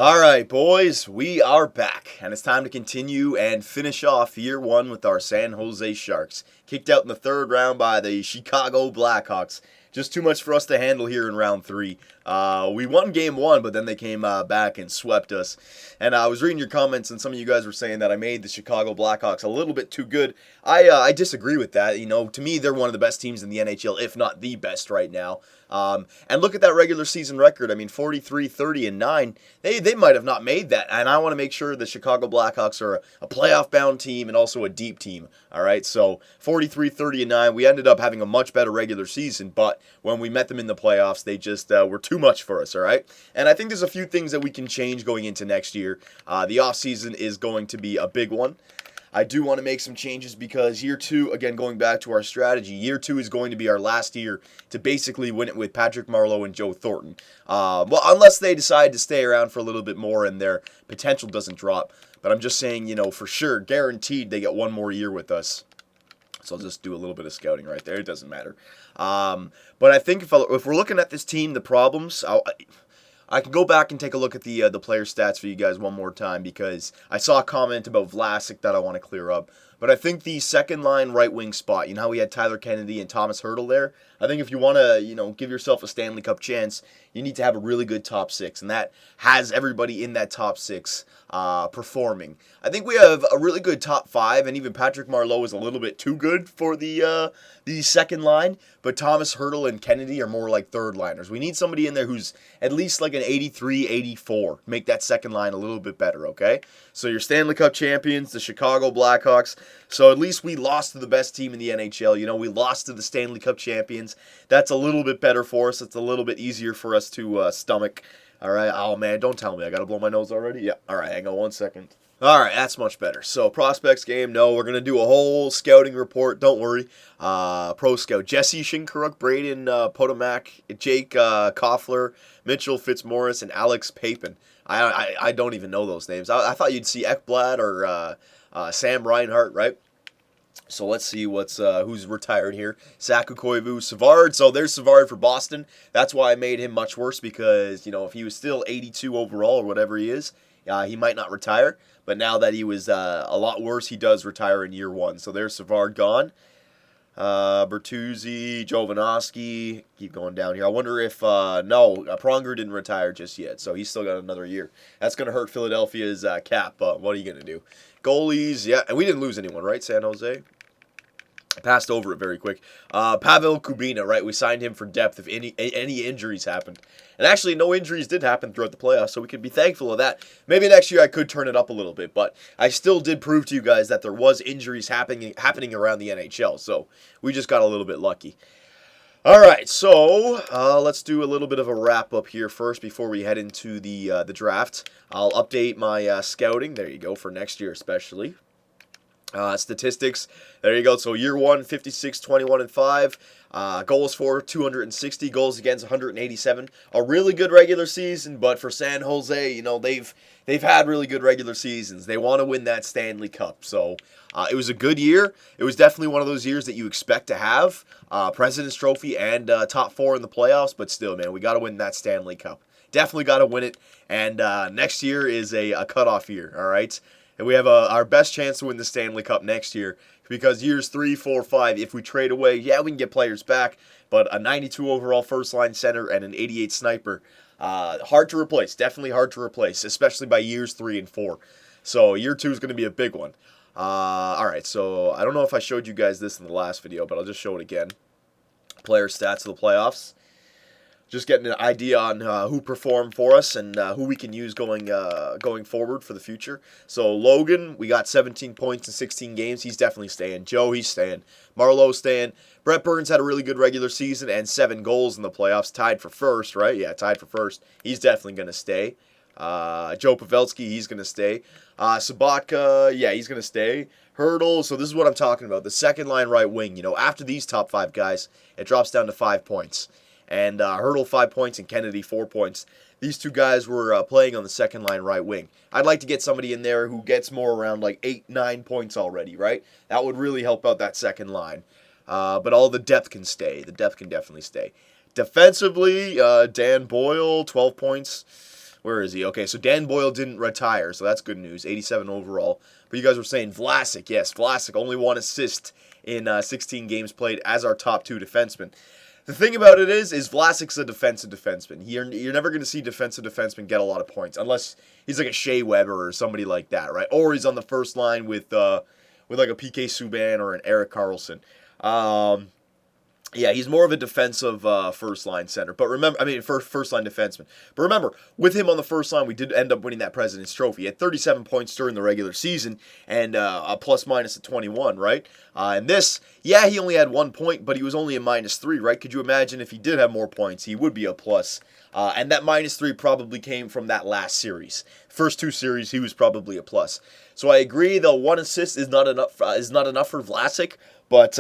All right, boys, we are back, and it's time to continue and finish off year one with our San Jose Sharks. Kicked out in the third round by the Chicago Blackhawks. Just too much for us to handle here in round three. We won game one, but then they came back and swept us. And I was reading your comments, and some of you guys were saying that I made the Chicago Blackhawks a little bit too good. I disagree with that. You know, to me, they're one of the best teams in the NHL, if not the best right now. And look at that regular season record. I mean, 43, 30, and 9. They might have not made that. And I want to make sure the Chicago Blackhawks are a playoff-bound team and also a deep team. All right, so 43, 30, and 9. We ended up having a much better regular season, but when we met them in the playoffs, they just were too much for us, all right? And I think there's a few things that we can change going into next year. The offseason is going to be a big one. I do want to make some changes because year two, again, going back to our strategy, year two is going to be our last year to basically win it with Patrick Marleau and Joe Thornton. Well, unless they decide to stay around for a little bit more and their potential doesn't drop. But I'm just saying, you know, for sure, guaranteed they get one more year with us. So I'll just do a little bit of scouting right there. It doesn't matter. But I think if we're looking at this team, the problems, I can go back and take a look at the player stats for you guys one more time because I saw a comment about Vlasic that I want to clear up. But I think the second line right wing spot, you know how we had Tyler Kennedy and Thomas Hertl there? I think if you want to, you know, give yourself a Stanley Cup chance, you need to have a really good top six. And that has everybody in that top six performing. I think we have a really good top five, and even Patrick Marleau is a little bit too good for the second line. But Thomas Hertl and Kennedy are more like third liners. We need somebody in there who's at least like an 83, 84. Make that second line a little bit better, okay? So your Stanley Cup champions, the Chicago Blackhawks. So at least we lost to the best team in the NHL. You know, we lost to the Stanley Cup champions. That's a little bit better for us. It's a little bit easier for us to stomach. All right. Oh, man, don't tell me. I got to blow my nose already? Yeah. All right, hang on 1 second. All right, that's much better. So, prospects game, no, we're going to do a whole scouting report. Don't worry. Pro scout, Jesse Shinkaruk, Braden Potomac, Jake Koffler, Mitchell Fitzmaurice, and Alex Papin. I don't even know those names. I thought you'd see Ekblad or Sam Reinhart, right? So let's see who's retired here. Saku Koivu, Savard. So there's Savard for Boston. That's why I made him much worse because, you know, if he was still 82 overall or whatever he is, he might not retire. But now that he was a lot worse, he does retire in year one. So there's Savard gone. Bertuzzi, Jovanovski, keep going down here. I wonder if, Pronger didn't retire just yet, so he's still got another year. That's going to hurt Philadelphia's cap, but what are you going to do? Goalies, yeah, and we didn't lose anyone, right, San Jose? I passed over it very quick. Pavel Kubina, right? We signed him for depth if any injuries happened. And actually, no injuries did happen throughout the playoffs, so we could be thankful of that. Maybe next year I could turn it up a little bit, but I still did prove to you guys that there was injuries happening around the NHL, so we just got a little bit lucky. All right, so let's do a little bit of a wrap-up here first before we head into the draft. I'll update my scouting, there you go, for next year especially. Statistics, there you go. So year one, 56, 21, and 5. Goals for 260, goals against 187. A really good regular season, but for San Jose, you know, they've had really good regular seasons. They want to win that Stanley Cup. So it was a good year. It was definitely one of those years that you expect to have President's Trophy and top four in the playoffs. But still, man, we got to win that Stanley Cup. Definitely got to win it. And next year is a cutoff year, all right? And we have our best chance to win the Stanley Cup next year because years 3, 4, 5, if we trade away, yeah, we can get players back, but a 92 overall first-line center and an 88 sniper, hard to replace, definitely hard to replace, especially by years 3 and 4. So year 2 is going to be a big one. All right, so I don't know if I showed you guys this in the last video, but I'll just show it again. Player stats of the playoffs. Just getting an idea on who performed for us and who we can use going forward for the future. So Logan, we got 17 points in 16 games. He's definitely staying. Joe, he's staying. Marleau's staying. Brett Burns had a really good regular season and 7 goals in the playoffs. Tied for first, right? Yeah, tied for first. He's definitely going to stay. Joe Pavelski, he's going to stay. Sabatka, yeah, he's going to stay. Hertl, so this is what I'm talking about. The second line right wing, you know, after these top 5 guys, it drops down to 5 points. And Hertl 5 points and Kennedy 4 points. These two guys were playing on the second line right wing. I'd like to get somebody in there who gets more around like 8, 9 points already, right? That would really help out that second line. But all the depth can stay. The depth can definitely stay. Defensively, Dan Boyle, 12 points. Where is he? Okay, so Dan Boyle didn't retire, so that's good news. 87 overall. But you guys were saying Vlasic. Yes, Vlasic only 1 assist in 16 games played as our top 2 defenseman. The thing about it is Vlasic's a defensive defenseman. You're never going to see defensive defensemen get a lot of points unless he's like a Shea Weber or somebody like that, right? Or he's on the first line with like a PK Subban or an Erik Karlsson. Yeah, he's more of a defensive first-line center. But remember, first-line defenseman. But remember, with him on the first line, we did end up winning that President's Trophy. He had 37 points during the regular season and a plus-minus at 21, right? And this, yeah, he only had 1 point, but he was only a -3, right? Could you imagine if he did have more points, he would be a plus. And that -3 probably came from that last series. First 2 series, he was probably a plus. So I agree, the 1 assist is not enough for Vlasic, but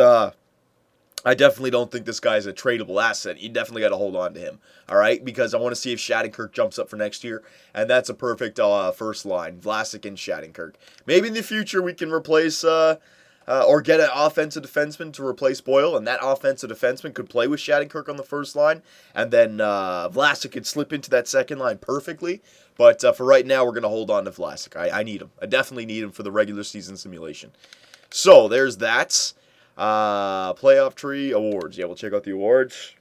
I definitely don't think this guy's a tradable asset. You definitely got to hold on to him, all right? Because I want to see if Shattenkirk jumps up for next year, and that's a perfect first line, Vlasic and Shattenkirk. Maybe in the future we can replace or get an offensive defenseman to replace Boyle, and that offensive defenseman could play with Shattenkirk on the first line, and then Vlasic could slip into that second line perfectly. But for right now, we're going to hold on to Vlasic. I need him. I definitely need him for the regular season simulation. So there's that. Playoff tree awards. Yeah, we'll check out the awards.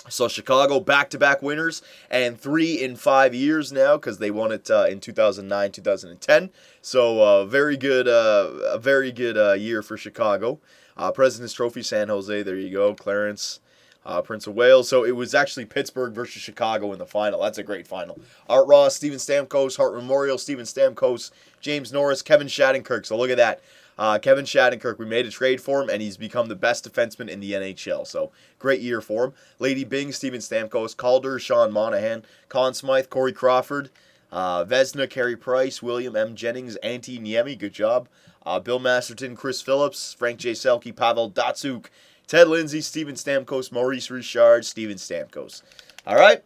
So Chicago back-to-back winners, and 3 in 5 years now because they won it in 2009, 2010. So a very good year for Chicago. President's Trophy, San Jose. There you go, Clarence. Prince of Wales. So it was actually Pittsburgh versus Chicago in the final. That's a great final. Art Ross, Steven Stamkos, Hart Memorial, Steven Stamkos, James Norris, Kevin Shattenkirk. So look at that. Kevin Shattenkirk, we made a trade for him, and he's become the best defenseman in the NHL. So, great year for him. Lady Byng, Steven Stamkos, Calder, Sean Monahan, Conn Smythe, Corey Crawford, Vezina, Carey Price, William M. Jennings, Antti Niemi, good job. Bill Masterton, Chris Phillips, Frank J. Selke, Pavel Datsyuk, Ted Lindsay, Steven Stamkos, Maurice Richard, Steven Stamkos. All right?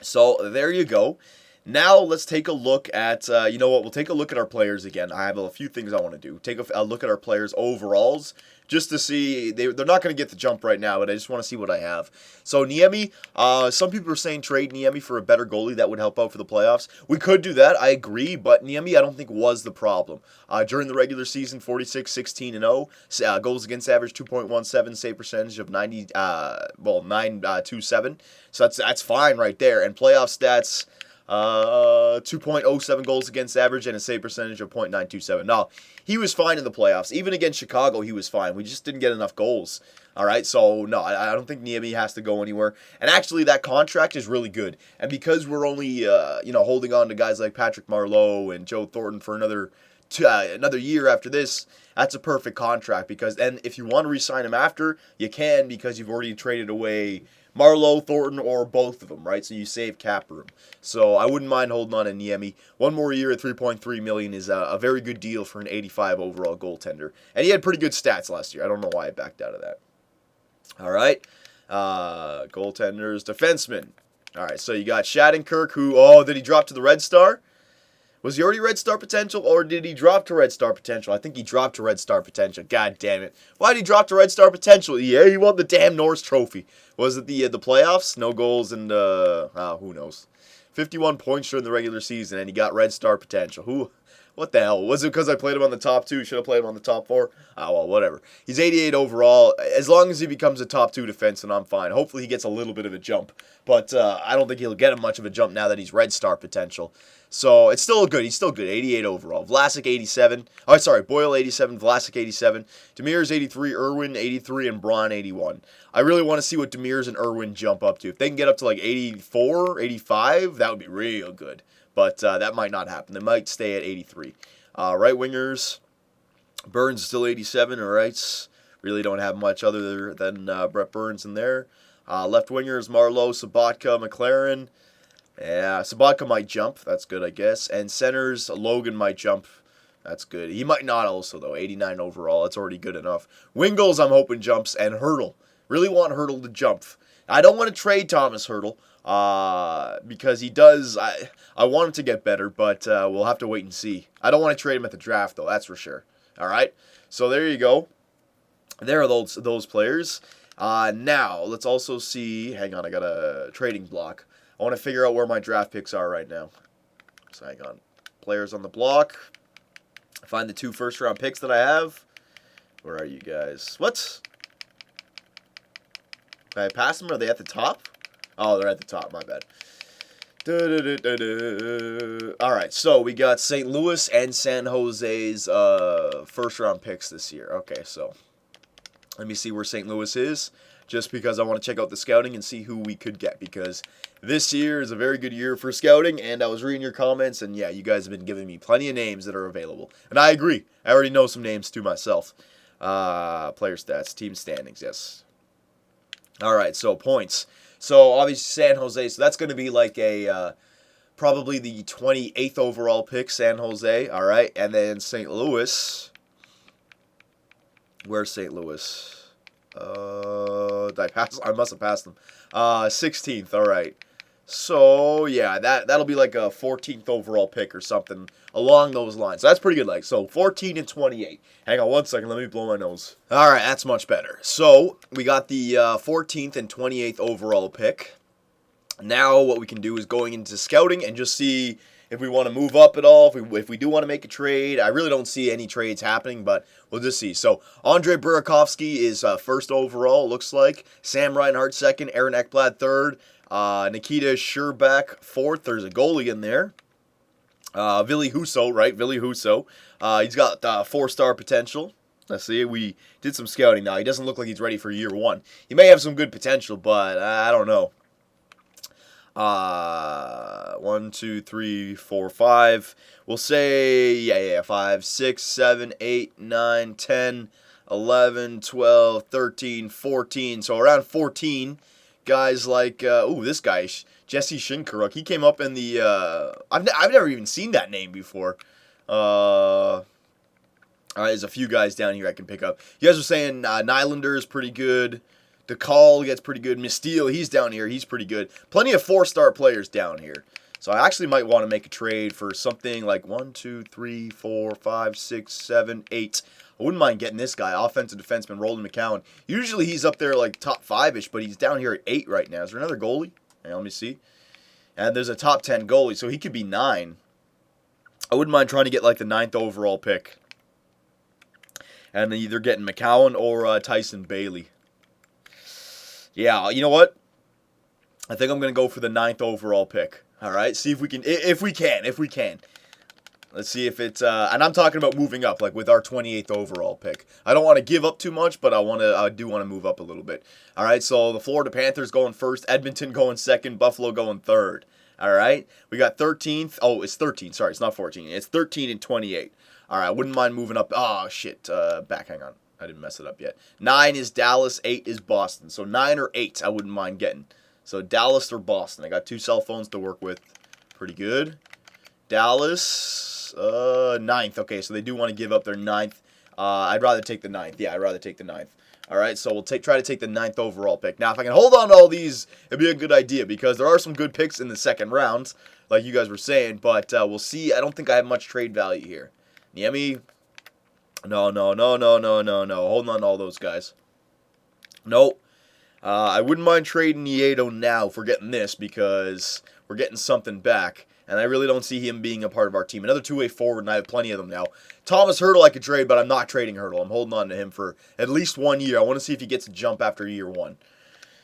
So, there you go. Now, let's take a look at, you know what, we'll take a look at our players again. I have a few things I want to do. Take a look at our players' overalls, just to see, they're not going to get the jump right now, but I just want to see what I have. So, Niemi, some people are saying trade Niemi for a better goalie. That would help out for the playoffs. We could do that, I agree, but Niemi I don't think was the problem. During the regular season, 46, 16, and 0. Goals against average, 2.17, save percentage of 927. So that's fine right there. And playoff stats, 2.07 goals against average and a save percentage of .927. No, he was fine in the playoffs. Even against Chicago, he was fine. We just didn't get enough goals. All right, so no, I don't think Niemi has to go anywhere. And actually, that contract is really good. And because we're only, holding on to guys like Patrick Marleau and Joe Thornton for another year after this, that's a perfect contract. Because then, if you want to re-sign him after, you can, because you've already traded away Marleau, Thornton, or both of them, right? So you save cap room. So I wouldn't mind holding on to Niemi. 1 more year at $3.3 million is a very good deal for an 85 overall goaltender. And he had pretty good stats last year. I don't know why I backed out of that. All right. Goaltenders, defensemen. All right, so you got Shattenkirk, did he drop to the Red Star? Was he already Red Star potential, or did he drop to Red Star potential? I think he dropped to Red Star potential. God damn it. Why did he drop to Red Star potential? Yeah, he won the damn Norris Trophy. Was it the playoffs? No goals and, who knows. 51 points during the regular season, and he got Red Star potential. What the hell? Was it because I played him on the top 2? Should have played him on the top 4? Well, whatever. He's 88 overall. As long as he becomes a top 2 defenseman, I'm fine. Hopefully he gets a little bit of a jump. But I don't think he'll get much of a jump now that he's Red Star potential. So it's still good. He's still good. 88 overall. Vlasic 87. Oh, sorry. Boyle 87. Vlasic 87. Demers 83. Irwin 83. And Braun 81. I really want to see what Demers and Irwin jump up to. If they can get up to like 84, 85, that would be real good. But that might not happen. They might stay at 83. Right wingers. Burns is still 87. All right. Really don't have much other than Brett Burns in there. Left wingers, Marleau, Sabatka, McLaren. Yeah, Sabatka might jump. That's good, I guess. And centers, Logan might jump. That's good. He might not also, though. 89 overall. That's already good enough. Wingles, I'm hoping jumps. And Hurdle. Really want Hurdle to jump. I don't want to trade Thomas Hurdle because he does. I want him to get better, but we'll have to wait and see. I don't want to trade him at the draft, though. That's for sure. All right? So there you go. There are those players. Now, let's also see. Hang on, I got a trading block. I I want to figure out where my draft picks are right now. So hang on. Players on the block. Find the 2 first-round picks that I have. Where are you guys? What? Did I pass them? Are they at the top? Oh, they're at the top. My bad. Alright, so we got St. Louis and San Jose's first-round picks this year. Okay, so let me see where St. Louis is, just because I want to check out the scouting and see who we could get, because this year is a very good year for scouting, and I was reading your comments, and yeah, you guys have been giving me plenty of names that are available. And I agree. I already know some names too myself. Player stats, team standings, yes. Alright, so points. So, obviously, San Jose, so that's going to be like a, probably the 28th overall pick, San Jose, all right? And then St. Louis, where's St. Louis? Did I pass? I must have passed them. 16th, all right. So, yeah, that'll be like a 14th overall pick or something along those lines. So that's pretty good. Like, so 14 and 28. Hang on one second. Let me blow my nose. All right, that's much better. So we got the 14th and 28th overall pick. Now what we can do is going into scouting and just see if we want to move up at all, if we do want to make a trade. I really don't see any trades happening, but we'll just see. So Andre Burakovsky is first overall, looks like. Sam Reinhart second. Aaron Ekblad third. Nikita Sherbak fourth. There's a goalie in there. Ville Husso, right? Ville Husso. He's got 4-star potential. Let's see. We did some scouting now. He doesn't look like he's ready for year 1. He may have some good potential, but I don't know. 1, 2, 3, 4, 5. We'll say, 5, 6, 7, 8, 9, 10, 11, 12, 13, 14. So around 14. Guys like, this guy, Jesse Shinkaruk. He came up in the, I've never even seen that name before. There's a few guys down here I can pick up. You guys are saying Nylander is pretty good. DeCall gets pretty good. Mistil, he's down here. He's pretty good. Plenty of 4-star players down here. So I actually might want to make a trade for something like 1, 2, 3, 4, 5, 6, 7, 8. I wouldn't mind getting this guy, offensive defenseman, Roland McCowan. Usually he's up there like top 5-ish, but he's down here at 8 right now. Is there another goalie? Hey, let me see. And there's a top 10 goalie, so he could be 9. I wouldn't mind trying to get like the 9th overall pick. And either getting McCowan or Tyson Bailey. Yeah, you know what? I think I'm going to go for the 9th overall pick. All right, see if we can, if we can. Let's see if it's, and I'm talking about moving up, like with our 28th overall pick. I don't want to give up too much, but I do want to move up a little bit. All right, so the Florida Panthers going first, Edmonton going second, Buffalo going third. All right, we got 13th. Oh, it's 13. Sorry, it's not 14. It's 13 and 28. All right, I wouldn't mind moving up. Oh, shit. Back, hang on. I didn't mess it up yet. 9 is Dallas, 8 is Boston. So 9 or 8 I wouldn't mind getting. So Dallas or Boston. I got 2 cell phones to work with. Pretty good. Dallas, 9th. Okay, so they do want to give up their 9th. I'd rather take the 9th. Yeah, I'd rather take the 9th. All right, so we'll try to take the 9th overall pick. Now, if I can hold on to all these, it'd be a good idea because there are some good picks in the second round, like you guys were saying. But we'll see. I don't think I have much trade value here. Niemi? No. Holding on to all those guys. Nope. I wouldn't mind trading Nieto now for getting this because we're getting something back. And I really don't see him being a part of our team. Another two-way forward, and I have plenty of them now. Thomas Hertl I could trade, but I'm not trading Hertl. I'm holding on to him for at least 1 year. I want to see if he gets a jump after year 1.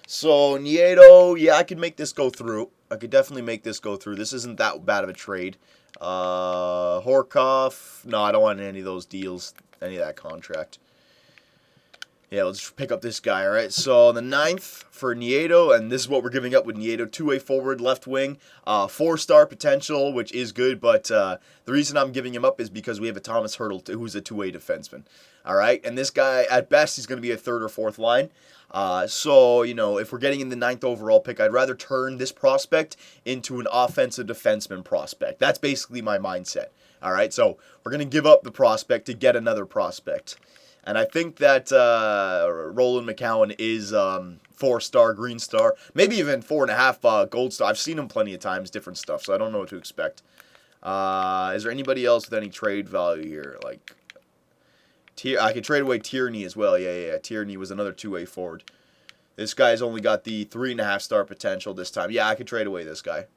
So, Nieto, yeah, I could make this go through. I could definitely make this go through. This isn't that bad of a trade. Horkoff, no, I don't want any of those deals, any of that contract. Yeah, let's pick up this guy, all right? So, the 9th for Nieto, and this is what we're giving up with Nieto. Two-way forward, left wing, 4-star potential, which is good, but the reason I'm giving him up is because we have a Thomas Hertl, who's a two-way defenseman, all right? And this guy, at best, he's going to be a 3rd or 4th line. So, you know, if we're getting in the 9th overall pick, I'd rather turn this prospect into an offensive defenseman prospect. That's basically my mindset, all right? So, we're going to give up the prospect to get another prospect. And I think that Roland McCowan is 4-star, green star, maybe even 4.5 gold star. I've seen him plenty of times, different stuff, so I don't know what to expect. Is there anybody else with any trade value here? Like, I could trade away Tierney as well. Yeah. Tierney was another two-way forward. This guy's only got the 3.5 star potential this time. Yeah, I could trade away this guy.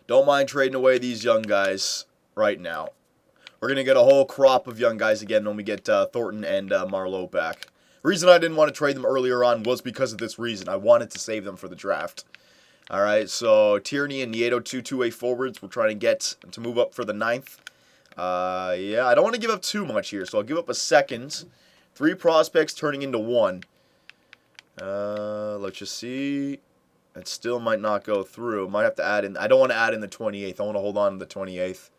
Don't mind trading away these young guys right now. We're going to get a whole crop of young guys again when we get Thornton and Marleau back. The reason I didn't want to trade them earlier on was because of this reason. I wanted to save them for the draft. All right, so Tierney and Nieto, two-way forwards. We're trying to get to move up for the 9th. Yeah, I don't want to give up too much here, so I'll give up a second. 3 prospects turning into 1. Let's just see. It still might not go through. Might have to add in. I don't want to add in the 28th. I want to hold on to the 28th.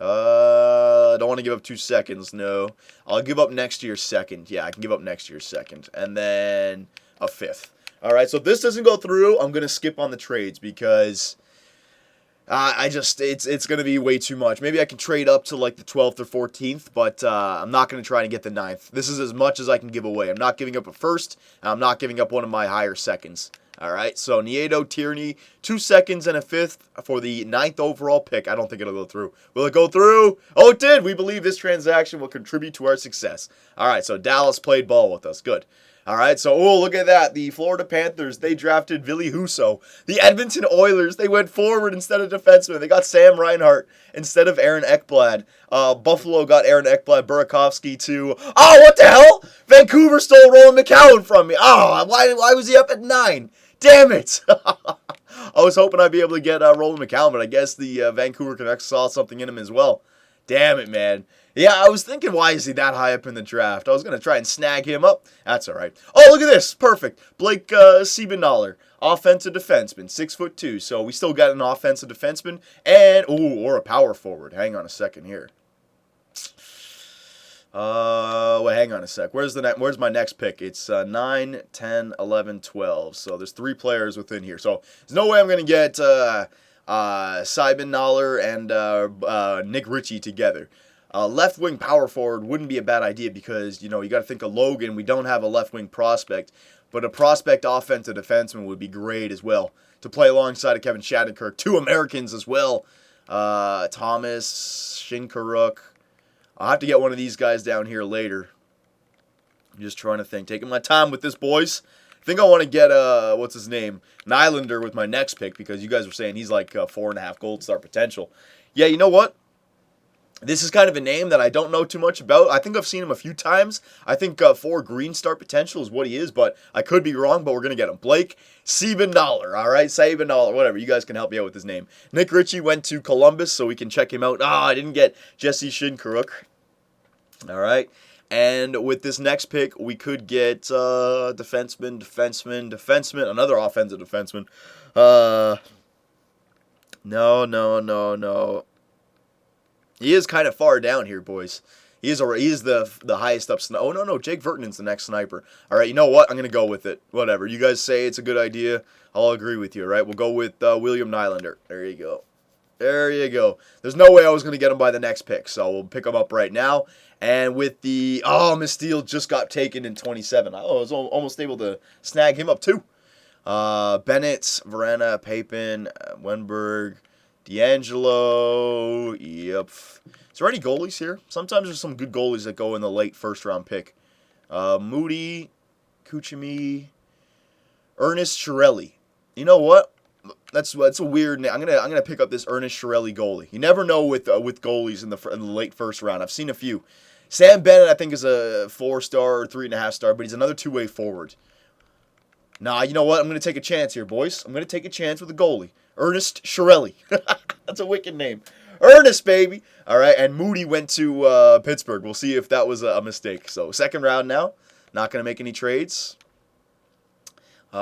I don't want to give up 2 seconds. No. I'll give up next year's second. Yeah, I can give up next year's second. And then a 5th. All right, so if this doesn't go through, I'm going to skip on the trades because it's going to be way too much. Maybe I can trade up to like the 12th or 14th, but I'm not going to try to get the 9th. This is as much as I can give away. I'm not giving up a first, and I'm not giving up one of my higher seconds. All right, so Nieto, Tierney, 2 seconds and a 5th for the 9th overall pick. I don't think it'll go through. Will it go through? Oh, it did. We believe this transaction will contribute to our success. All right, so Dallas played ball with us. Good. All right, so, oh, look at that. The Florida Panthers, they drafted Ville Husso. The Edmonton Oilers, they went forward instead of defenseman. They got Sam Reinhart instead of Aaron Ekblad. Buffalo got Aaron Ekblad, Burakovsky too. Oh, what the hell? Vancouver stole Roland McCowan from me. Oh, why was he up at 9? Damn it! I was hoping I'd be able to get Roland McCowan, but I guess the Vancouver Canucks saw something in him as well. Damn it, man. Yeah, I was thinking, why is he that high up in the draft? I was going to try and snag him up. That's all right. Oh, look at this. Perfect. Blake Siebenthaler, offensive defenseman, 6'2". So we still got an offensive defenseman and, or a power forward. Hang on a second here. Wait, hang on a sec. Where's my next pick? It's 9, 10, 11, 12. So there's 3 players within here. So there's no way I'm going to get Siebenthaler and Nick Ritchie together. Left wing power forward wouldn't be a bad idea because, you know, you got to think of Logan. We don't have a left wing prospect, but a prospect offensive defenseman would be great as well to play alongside of Kevin Shattenkirk. 2 Americans as well. Thomas, Shinkaruk. I'll have to get one of these guys down here later. I'm just trying to think. Taking my time with this, boys. I think I want to get, what's his name? Nylander with my next pick because you guys were saying he's like 4.5 gold star potential. Yeah, you know what? This is kind of a name that I don't know too much about. I think I've seen him a few times. I think 4 green star potential is what he is, but I could be wrong, but we're going to get him. Blake Siebenthaler, all right? Siebenthaler, whatever. You guys can help me out with his name. Nick Ritchie went to Columbus, so we can check him out. I didn't get Jesse Shinkaruk. All right. And with this next pick, we could get defenseman, another offensive defenseman. No. He is kind of far down here, boys. He is the highest up sniper. Oh, no. Jake Vertonen's the next sniper. All right, you know what? I'm going to go with it. Whatever. You guys say it's a good idea. I'll agree with you, all right? We'll go with William Nylander. There you go. There's no way I was going to get him by the next pick, so we'll pick him up right now. And with the... Oh, Mistil just got taken in 27. I was almost able to snag him up, too. Bennett, Verana, Papin, Wenberg... D'Angelo, yep. Is there any goalies here? Sometimes there's some good goalies that go in the late first-round pick. Moody, Kuchemi, Ernest Shirelli. You know what? That's a weird name. I'm gonna pick up this Ernest Shirelli goalie. You never know with goalies in the late first round. I've seen a few. Sam Bennett, I think, is a 4-star or 3.5 star, but he's another 2-way forward. Nah, you know what? I'm gonna take a chance here, boys. I'm gonna take a chance with a goalie. Ernest Shirelli. That's a wicked name. Ernest, baby. All right, and Moody went to Pittsburgh. We'll see if that was a mistake. So, second round now. Not going to make any trades. You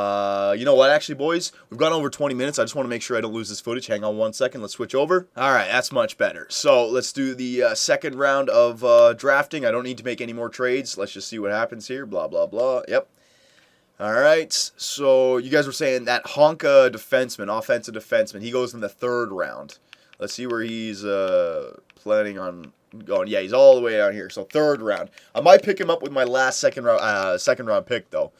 know what, actually, boys? We've gone over 20 minutes. I just want to make sure I don't lose this footage. Hang on one second. Let's switch over. All right, that's much better. So, let's do the second round of drafting. I don't need to make any more trades. Let's just see what happens here. Blah, blah, blah. Yep. All right, so you guys were saying that Honka defenseman, offensive defenseman, he goes in the 3rd round. Let's see where he's planning on going. Yeah, he's all the way out here, so 3rd round. I might pick him up with my last second round pick, though.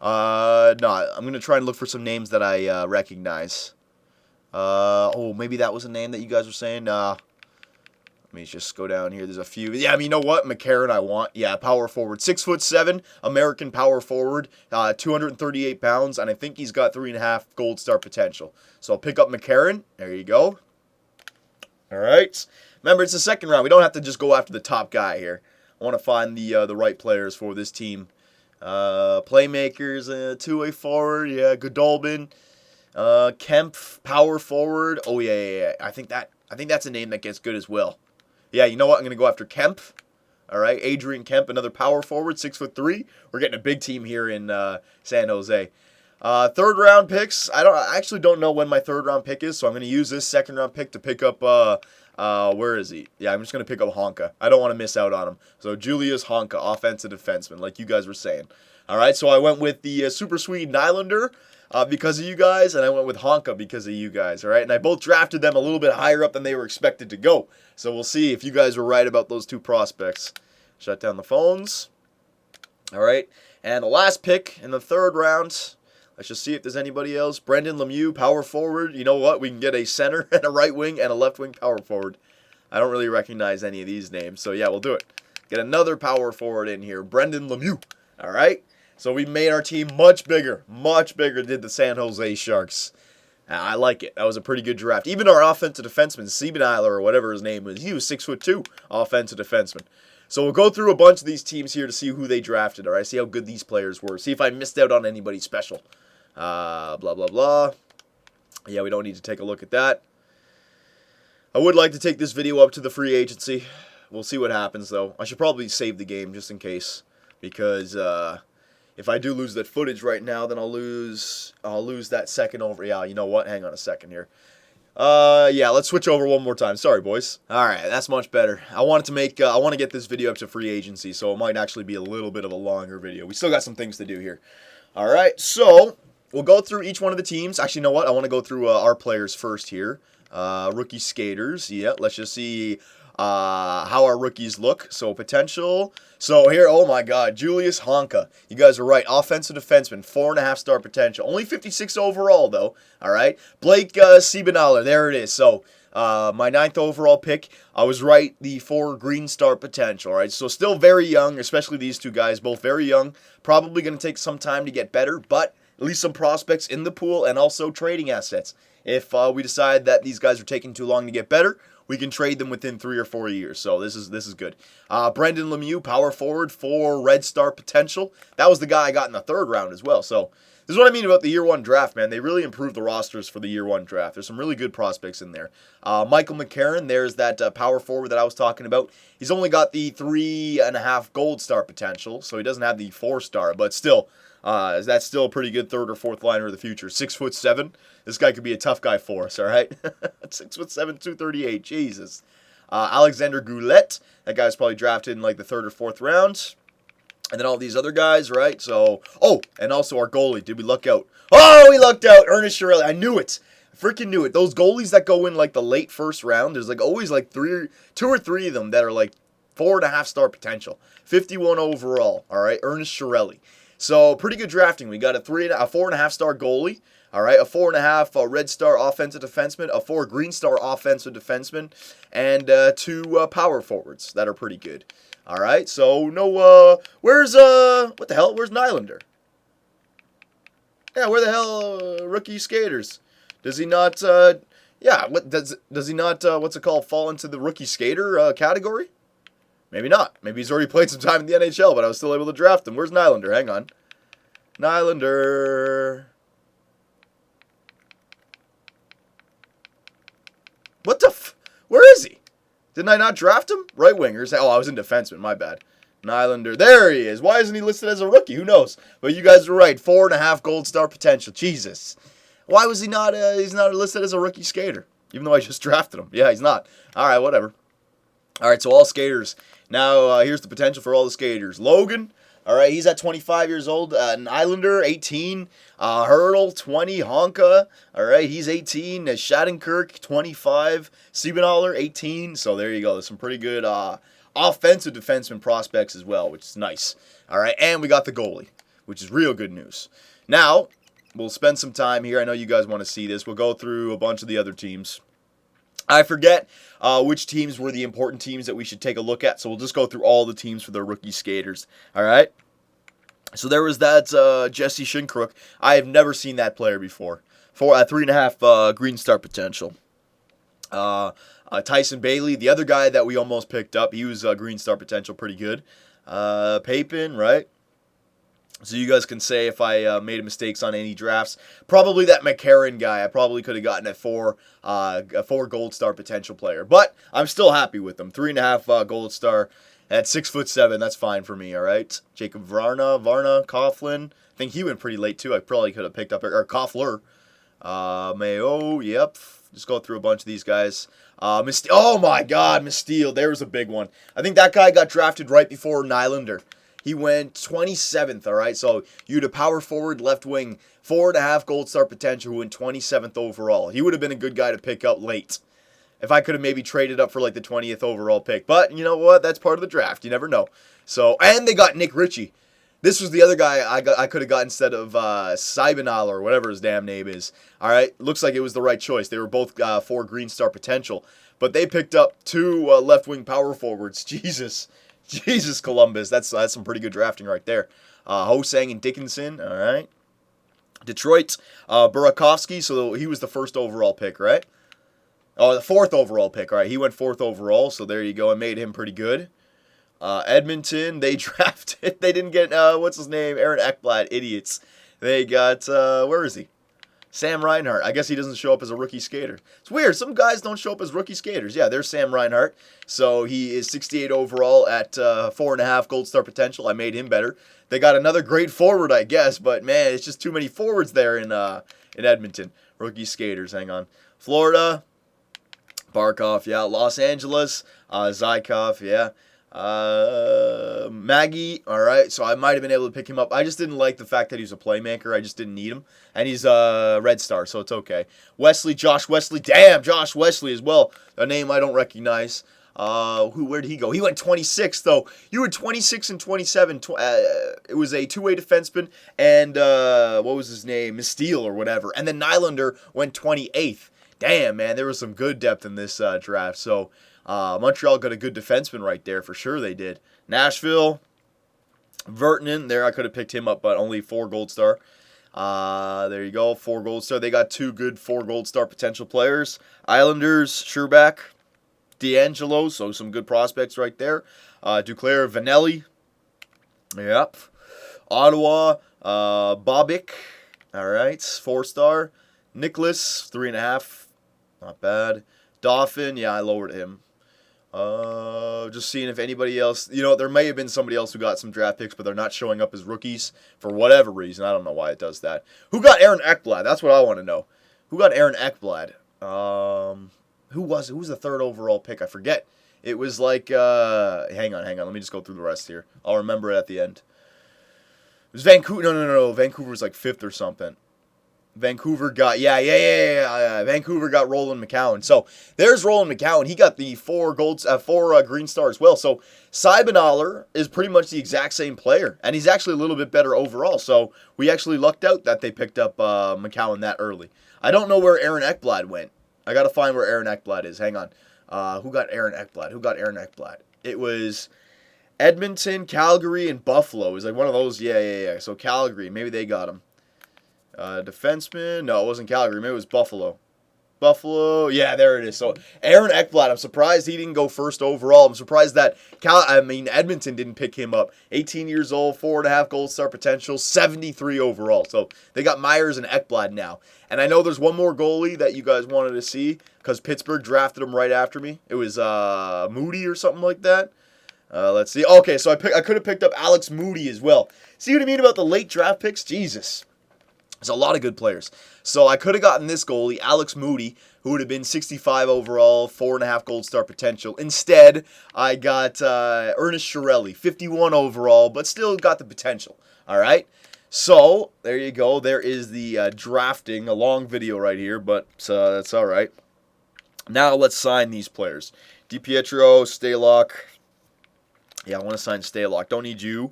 No, I'm going to try and look for some names that I recognize. Maybe that was a name that you guys were saying. Let me just go down here. There's a few. Yeah, I mean, you know what? McCarron I want. Yeah, power forward. 6'7", American power forward, 238 pounds, and I think he's got 3.5 gold star potential. So I'll pick up McCarron. There you go. All right. Remember, it's the second round. We don't have to just go after the top guy here. I want to find the right players for this team. Playmakers, two-way forward. Yeah, Godolbin. Kemp, power forward. Oh, yeah. I think that's a name that gets good as well. Yeah, you know what? I'm going to go after Kemp. All right, Adrian Kemp, another power forward, 6'3". We're getting a big team here in San Jose. Third round picks. I actually don't know when my third round pick is, so I'm going to use this second round pick to pick up. Where is he? Yeah, I'm just going to pick up Honka. I don't want to miss out on him. So Julius Honka, offensive defenseman, like you guys were saying. All right, so I went with the Super Swede Nylander. Because of you guys, and I went with Honka because of you guys, all right? And I both drafted them a little bit higher up than they were expected to go. So we'll see if you guys were right about those two prospects. Shut down the phones. All right, and the last pick in the third round, let's just see if there's anybody else. Brendan Lemieux, power forward. You know what? We can get a center and a right wing and a left wing power forward. I don't really recognize any of these names, so yeah, we'll do it. Get another power forward in here, Brendan Lemieux, all right? So we made our team much bigger, did the San Jose Sharks. I like it. That was a pretty good draft. Even our offensive defenseman, Siebeneiler, or whatever his name was, he was 6'2", offensive defenseman. So we'll go through a bunch of these teams here to see who they drafted, all right? See how good these players were. See if I missed out on anybody special. Blah, blah, blah. Yeah, we don't need to take a look at that. I would like to take this video up to the free agency. We'll see what happens, though. I should probably save the game just in case, because if I do lose that footage right now, then I'll lose that second over. Yeah, you know what? Hang on a second here. Yeah, let's switch over one more time. Sorry, boys. All right, that's much better. I want to get this video up to free agency, so it might actually be a little bit of a longer video. We still got some things to do here. All right, so we'll go through each one of the teams. Actually, you know what? I want to go through our players first here. Rookie skaters. Yeah, let's just see how our rookies look. So potential. So here, oh my God, Julius Honka. You guys are right. Offensive defenseman, 4.5 star potential. Only 56 overall though. All right. Blake Siebenauer, there it is. So my 9th overall pick, I was right. The 4 green star potential. All right. So still very young, especially these two guys, both very young. Probably going to take some time to get better, but at least some prospects in the pool and also trading assets. If we decide that these guys are taking too long to get better, we can trade them within 3 or 4 years. So this is good. Brendan Lemieux, power forward, 4 red star potential. That was the guy I got in the 3rd round as well. So this is what I mean about the year 1 draft, man. They really improved the rosters for the year 1 draft. There's some really good prospects in there. Michael McCarron, there's that power forward that I was talking about. He's only got the 3.5 gold star potential, so he doesn't have the 4 star, but still, that's still a pretty good 3rd or 4th liner of the future. 6'7". This guy could be a tough guy for us, all right? 6'7", 238. Jesus. Alexander Goulet. That guy's probably drafted in like the 3rd or 4th round. And then all these other guys, right? So, oh, and also our goalie. Did we luck out? Oh, we lucked out. Ernest Shirelli. I knew it. I freaking knew it. Those goalies that go in like the late 1st round, there's like always like 2 or 3 of them that are like 4.5 star potential. 51 overall, all right? Ernest Shirelli. So, pretty good drafting. We got a 4.5 star goalie. All right, a 4.5 red star offensive defenseman, a 4 green star offensive defenseman, and 2 power forwards that are pretty good. All right, so no, where's what the hell? Where's Nylander? Yeah, where the hell rookie skaters? Does he not? Yeah, what does he not? What's it called? Fall into the rookie skater category? Maybe not. Maybe he's already played some time in the NHL, but I was still able to draft him. Where's Nylander? Hang on, Nylander. What the where is he? Didn't I not draft him? Right wingers. Oh, I was in defenseman. My bad. Nylander. There he is. Why isn't he listed as a rookie? Who knows? But you guys were right. 4.5 gold star potential. Jesus. Why was he not? He's not listed as a rookie skater, even though I just drafted him. Yeah, he's not. All right, whatever. All right, so all skaters. Now here's the potential for all the skaters. Logan. All right, he's at 25 years old. Nylander, 18. Hurdle, 20. Honka, all right, he's 18. Shattenkirk, 25. Siebenauer, 18. So there you go. There's some pretty good offensive defenseman prospects as well, which is nice. All right, and we got the goalie, which is real good news. Now, we'll spend some time here. I know you guys want to see this. We'll go through a bunch of the other teams. I forget which teams were the important teams that we should take a look at, so we'll just go through all the teams for the rookie skaters. All right? So there was that Jesse Shinkrook. I have never seen that player before. 3.5 green star potential. Tyson Bailey, the other guy that we almost picked up, he was green star potential, pretty good. Papin, right? So you guys can say if I made mistakes on any drafts. Probably that McCarron guy. I probably could have gotten a 4 gold star potential player. But I'm still happy with him. 3.5 gold star at 6'7". That's fine for me, all right? Jacob Varna, Coughlin. I think he went pretty late too. I probably could have picked up, or Koffler. Mayo, yep. Just go through a bunch of these guys. Oh my God, Misteel. There's a big one. I think that guy got drafted right before Nylander. He went 27th, all right? So you had a power forward, left wing, 4.5 gold star potential who went 27th overall. He would have been a good guy to pick up late. If I could have maybe traded up for like the 20th overall pick. But you know what? That's part of the draft. You never know. So, and they got Nick Ritchie. This was the other guy I could have got instead of Seibenal or whatever his damn name is. All right? Looks like it was the right choice. They were both 4 green star potential. But they picked up 2 left wing power forwards. Jesus, Columbus. That's some pretty good drafting right there. Hosang and Dickinson, all right. Detroit, Burakovsky, so he was the 1st overall pick, right? Oh, the 4th overall pick, all right. He went 4th overall, so there you go. I made him pretty good. Edmonton, they drafted, they didn't get, what's his name? Aaron Ekblad, idiots. They got, where is he? Sam Reinhart. I guess he doesn't show up as a rookie skater. It's weird. Some guys don't show up as rookie skaters. Yeah, there's Sam Reinhart. So he is 68 overall at 4.5 gold star potential. I made him better. They got another great forward, I guess, but man, it's just too many forwards there in Edmonton. Rookie skaters. Hang on. Florida, Barkov. Yeah. Los Angeles, Zykov. Yeah. Maggie, all right, so I might have been able to pick him up. I just didn't like the fact that he's a playmaker. I just didn't need him, and he's a red star, so it's okay. Josh Wesley, damn, Josh Wesley as well, a name I don't recognize. Where did he go? He went 26th, though. You were 26 and 27. It was a two-way defenseman, and what was his name? Misteel or whatever, and then Nylander went 28th. Damn, man, there was some good depth in this draft, so... Montreal got a good defenseman right there, for sure they did. Nashville, Vertanen, there I could have picked him up, but only 4 gold star. There you go, 4 gold star. They got 2 good 4 gold star potential players. Islanders, Sherback, D'Angelo, so some good prospects right there. Duclair, Vanelli, yep. Ottawa, Bobic, all right, 4 star. Nicholas, 3.5, not bad. Dauphin, yeah, I lowered him. Just seeing if anybody else, there may have been somebody else who got some draft picks, but they're not showing up as rookies for whatever reason. I don't know why it does that. Who got Aaron Ekblad? That's what I want to know. Who got Aaron Ekblad? Who was the 3rd overall pick? I forget. It was like, hang on. Let me just go through the rest here. I'll remember it at the end. It was Vancouver. No. Vancouver was like 5th or something. Vancouver got, Vancouver got Roland McCowan. So there's Roland McCowan. He got the 4 green stars as well. So Seibenaler is pretty much the exact same player, and he's actually a little bit better overall. So we actually lucked out that they picked up McCowan that early. I don't know where Aaron Ekblad went. I got to find where Aaron Ekblad is. Hang on. Who got Aaron Ekblad? It was Edmonton, Calgary, and Buffalo. It was like one of those. Yeah. So Calgary, maybe they got him. Defenseman? No, it wasn't Calgary. Maybe it was Buffalo. Yeah, there it is. So Aaron Ekblad, I'm surprised he didn't go 1st overall. I'm surprised that Edmonton didn't pick him up. 18 years old, 4.5 gold star potential, 73 overall. So they got Myers and Ekblad now. And I know there's one more goalie that you guys wanted to see because Pittsburgh drafted him right after me. It was Moody or something like that. Let's see. Okay, so I could have picked up Alex Moody as well. See what I mean about the late draft picks? Jesus. There's a lot of good players. So I could have gotten this goalie, Alex Moody, who would have been 65 overall, 4.5 gold star potential. Instead, I got Ernest Chiarelli, 51 overall, but still got the potential. All right? So, there you go. There is the drafting, a long video right here, but that's all right. Now let's sign these players. DiPietro, Stalock. Yeah, I want to sign Stalock. Don't need you.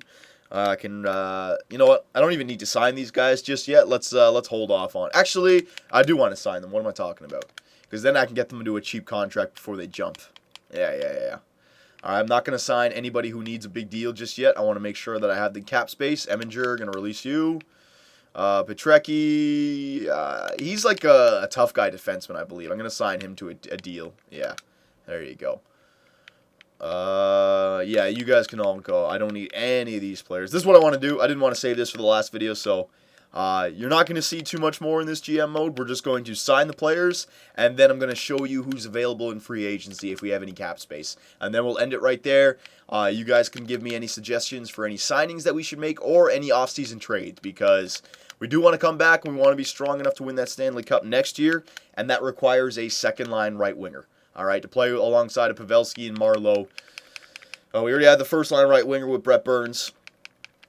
You know what? I don't even need to sign these guys just yet. Let's hold off on. Actually, I do want to sign them. What am I talking about? because then I can get them to do a cheap contract before they jump. Yeah. All right, I'm not going to sign anybody who needs a big deal just yet. I want to make sure that I have the cap space. Eminger, going to release you. Petrecki, he's like a tough guy defenseman, I believe. I'm going to sign him to a deal. Yeah, there you go. Yeah, you guys can all go. I don't need any of these players. This is what I want to do. I didn't want to save this for the last video, so you're not going to see too much more in this GM mode. We're just going to sign the players, and then I'm going to show you who's available in free agency if we have any cap space. And then we'll end it right there. You guys can give me any suggestions for any signings that we should make or any offseason trades, because we do want to come back and we want to be strong enough to win that Stanley Cup next year, and that requires a second-line right winger. All right, to play alongside of Pavelski and Marleau. We already had the first-line right winger with Brett Burns,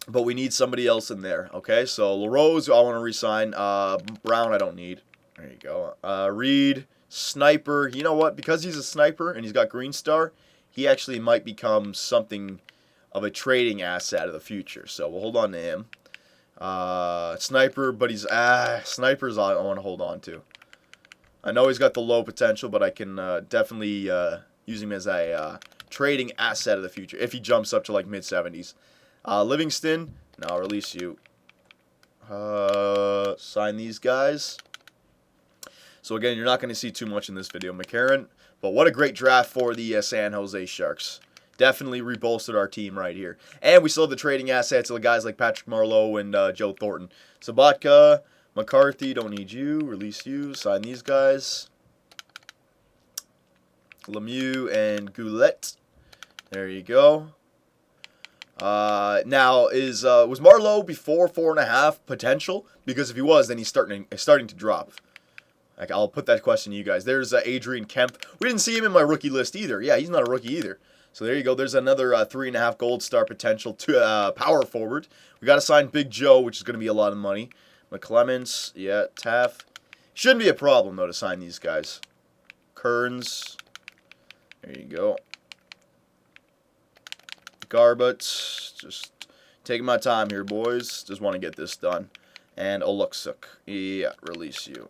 but we need somebody else in there. Okay, so LaRose, I want to re-sign. Brown, I don't need. There you go. Reed, Sniper. You know what? Because he's a sniper and he's got Green Star, he actually might become something of a trading asset of the future. So we'll hold on to him. Sniper, but he's Sniper's I want to hold on to. I know he's got the low potential, but I can definitely use him as a trading asset of the future if he jumps up to like mid-70s. Livingston, no, I'll release you. Sign these guys. So again, you're not going to see too much in this video, McCarron. But what a great draft for the San Jose Sharks. Definitely rebolstered our team right here. And we still have the trading assets of the guys like Patrick Marleau and Joe Thornton. Sabatka, McCarthy, don't need you. Release you. Sign these guys. Lemieux and Goulet. There you go. Now, was Marleau before 4.5 potential? Because if he was, then he's starting to drop. Like, I'll put that question to you guys. There's Adrian Kemp. We didn't see him in my rookie list either. Yeah, he's not a rookie either. So there you go. There's another 3.5 gold star potential to power forward. We got to sign Big Joe, which is going to be a lot of money. McClements, yeah, Taff. Shouldn't be a problem, though, to sign these guys. Kearns. There you go. Garbutt. Just taking my time here, boys. Just want to get this done. And Oluksuk. Yeah, release you.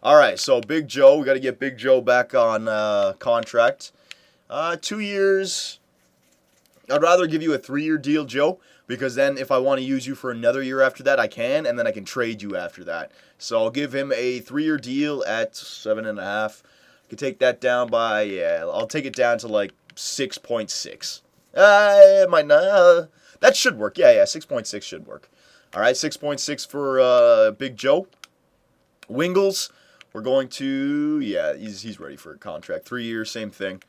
All right, so Big Joe. We got to get Big Joe back on contract. 2 years. I'd rather give you a 3-year deal, Joe, because then if I want to use you for another year after that, I can, and then I can trade you after that. So I'll give him a 3-year deal at 7.5. I could take that down by, yeah, I'll take it down to like 6.6. It might not. That should work. Yeah, 6.6 should work. All right, 6.6 for Big Joe. Wingles, we're going to, yeah, he's ready for a contract. 3 years, same thing.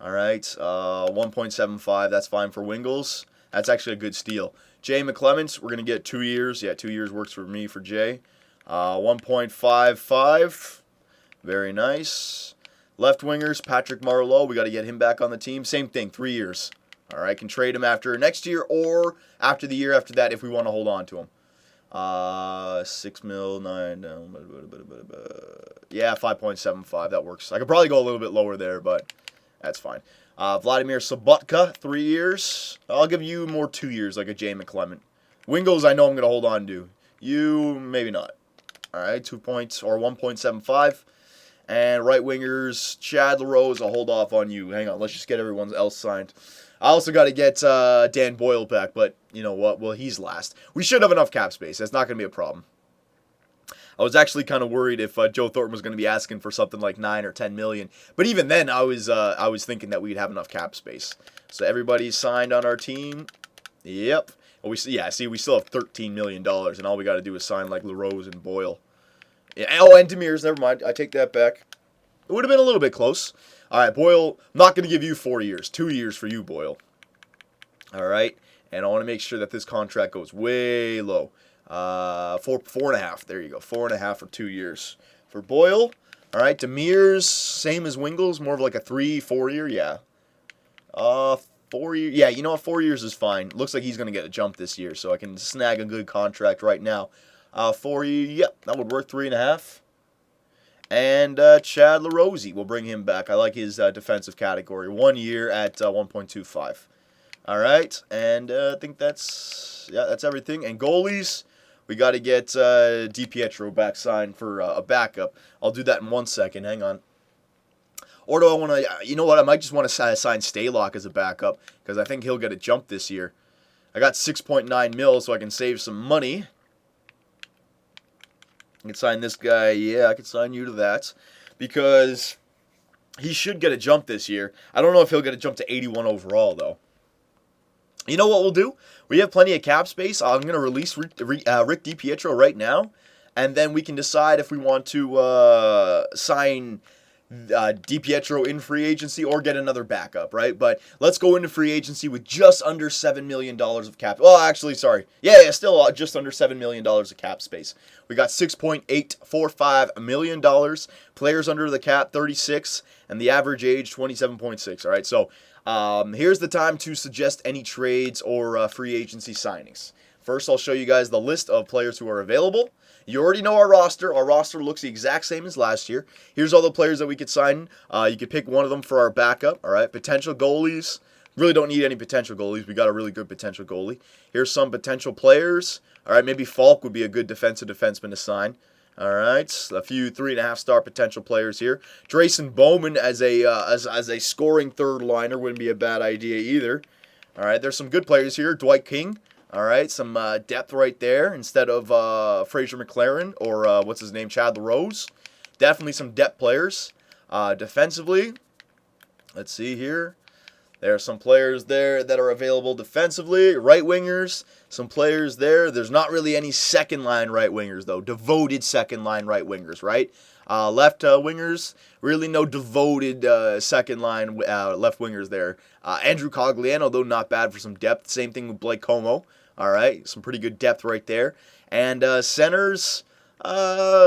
All right, 1.75, that's fine for Wingles. That's actually a good steal. Jay McClements, we're going to get 2 years. Yeah, 2 years works for me for Jay. 1.55, very nice. Left wingers, Patrick Marleau, we got to get him back on the team. Same thing, 3 years. All right, can trade him after next year or after the year after that if we want to hold on to him. 6 mil, 9, yeah, 5.75, that works. I could probably go a little bit lower there, but that's fine. Vladimir Sabatka, 3 years. I'll give you more 2 years, like a Jay McClement. Wingles, I know I'm going to hold on to. You, maybe not. All right, 2 points or 1.75. And right wingers, Chad LaRose, I'll hold off on you. Hang on, let's just get everyone else signed. I also got to get Dan Boyle back, but you know what? Well, he's last. We should have enough cap space. That's not going to be a problem. I was actually kind of worried if Joe Thornton was going to be asking for something like 9 or 10 million. But even then, I was thinking that we'd have enough cap space. So everybody's signed on our team. Yep. Well, we still have $13 million, and all we got to do is sign like LaRose and Boyle. Yeah. Oh, and Demirs. Never mind. I take that back. It would have been a little bit close. All right, Boyle, I'm not going to give you 4 years. 2 years for you, Boyle. All right, and I want to make sure that this contract goes way low. 4.5. There you go. 4.5 for 2 years for Boyle. All right, Demirs, same as Wingles, more of like a 3-4 year. Yeah. 4 years. Yeah, you know what? 4 years is fine. Looks like he's going to get a jump this year, so I can snag a good contract right now. 4 years. Yep, that would work. 3.5. And Chad LaRose, we'll bring him back. I like his defensive category. 1 year at 1.25. All right, and I think that's everything. And goalies, we got to get DiPietro back signed for a backup. I'll do that in 1 second. Hang on. Or do I want to, you know what, I might just want to sign Staylock as a backup, because I think he'll get a jump this year. I got 6.9 mil, so I can save some money. I can sign this guy. Yeah, I can sign you to that, because he should get a jump this year. I don't know if he'll get a jump to 81 overall, though. You know what we'll do? We have plenty of cap space. I'm going to release Rick DiPietro right now, and then we can decide if we want to sign DiPietro in free agency or get another backup, right? But let's go into free agency with just under $7 million of cap. Well, actually, sorry. Yeah, still just under $7 million of cap space. We got $6.845 million. Players under the cap, 36, and the average age, 27.6. All right, so here's the time to suggest any trades or free agency signings. First, I'll show you guys the list of players who are available. You already know our roster. Our roster looks the exact same as last year. Here's all the players that we could sign. You could pick one of them for our backup. All right, potential goalies. Really don't need any potential goalies. We got a really good potential goalie. Here's some potential players. All right, maybe Falk would be a good defenseman to sign. All right, a few 3.5-star potential players here. Drayson Bowman as a scoring third liner wouldn't be a bad idea either. All right, there's some good players here. Dwight King. All right, some depth right there instead of Fraser McLaren or what's his name, Chad LaRose. Definitely some depth players. Defensively, let's see here. There are some players there that are available defensively. Right wingers, some players there. There's not really any second line right wingers though. Devoted second line right wingers, right? Left wingers, really no devoted second line left wingers there. Andrew Cogliano, though, not bad for some depth. Same thing with Blake Como. All right, some pretty good depth right there. And centers,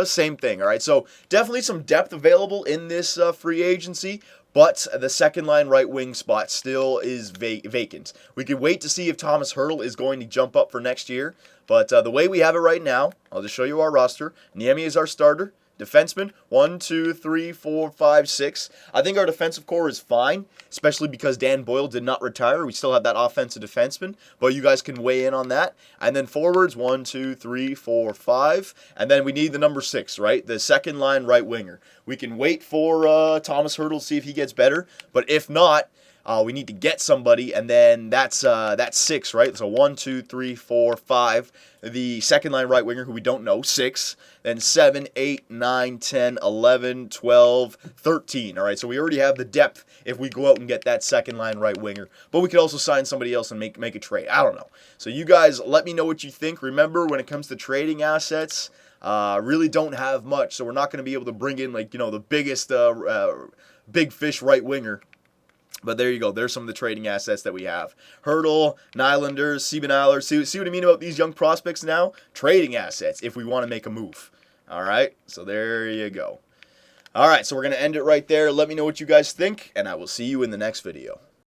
same thing. All right, so definitely some depth available in this free agency, but the second line right wing spot still is vacant. We could wait to see if Thomas Hertl is going to jump up for next year, but the way we have it right now, I'll just show you our roster. Niemi is our starter. Defensemen, 1, 2, 3, 4, 5, 6. I think our defensive core is fine, especially because Dan Boyle did not retire. We still have that offensive defenseman, but you guys can weigh in on that. And then forwards, 1, 2, 3, 4, 5. And then we need the number 6, right? The second line right winger. We can wait for Thomas Hertl to see if he gets better, but if not, we need to get somebody, and then that's 6, right? So 1, 2, 3, 4, 5. The second line right winger, who we don't know, 6. Then 7, 8, 9, 10, 11, 12, 13. All right, so we already have the depth if we go out and get that second line right winger. But we could also sign somebody else and make a trade. I don't know. So you guys, let me know what you think. Remember, when it comes to trading assets, really don't have much. So we're not going to be able to bring in, like, the biggest big fish right winger. But there you go. There's some of the trading assets that we have. Hertl, Nylander, Siebenaler. See what I mean about these young prospects now? Trading assets if we want to make a move. All right? So there you go. All right, so we're going to end it right there. Let me know what you guys think, and I will see you in the next video.